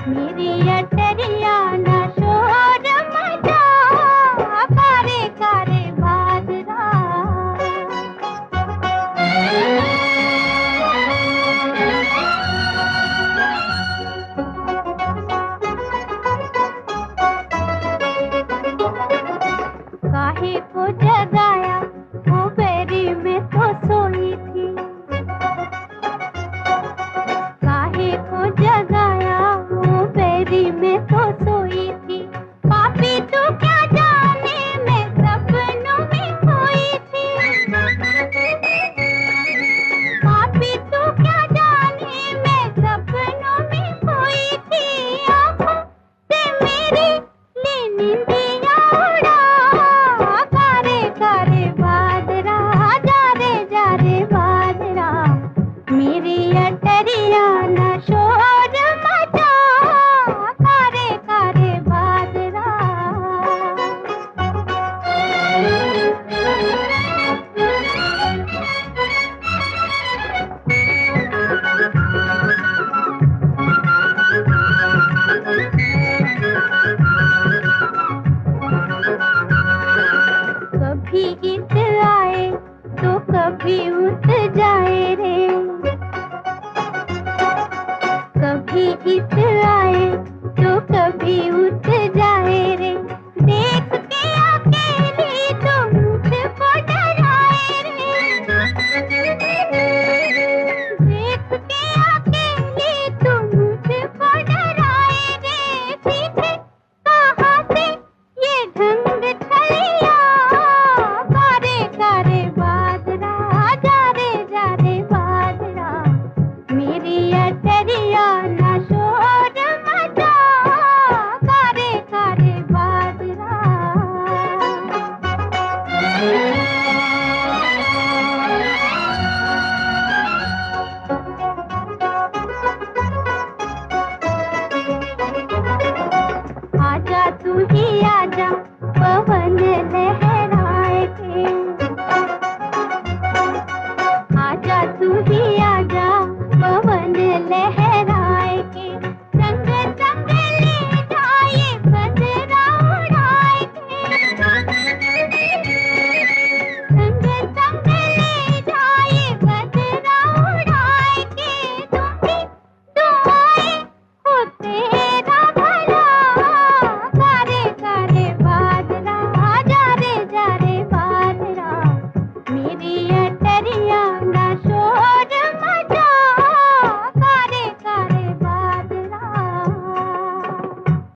मेरी अटरिया ना शोर मचा, कारे कारे बादरा। काहे को जगाया, वो बेरी में तो सोई थी। काहे को जगाया, वो बेरी में तो सोई थी। पापी तू क्या जाने, मैं सपनों में खोई थी। पापी तू क्या जाने, मैं सपनों में खोई थी। आँखों से मेरी ले नींदियाँ उड़ा, कारे कारे बादरा, जा रे बादरा। मेरी अटरिया ना शोर मचा, कारे कारे बादरा। कभी इत आए तो कभी उत जाए रे। कभी इत आए तो कभी उत जाए रे। देख के अकेली तो मुझको डराए रे। देख के अकेली तो मुझको डराए रे। सीखे कहाँ से ये ढंग छलिया, कारे कारे बादरा, जा रे बादरा। मेरी अटरिया ना शोर मचा, कारे कारे बादरा। आजा तू ही आजा, पवन लहराए के। आजा तू ही आजा, पवन लहराए के। संग संग ले जाए बदरा उड़ाए के। संग संग ले जाए बदरा उड़ाए के। तुम्ही दुआएं हो तेरा भला, कारे कारे बादरा, जा रे बादरा। मेरी अटरिया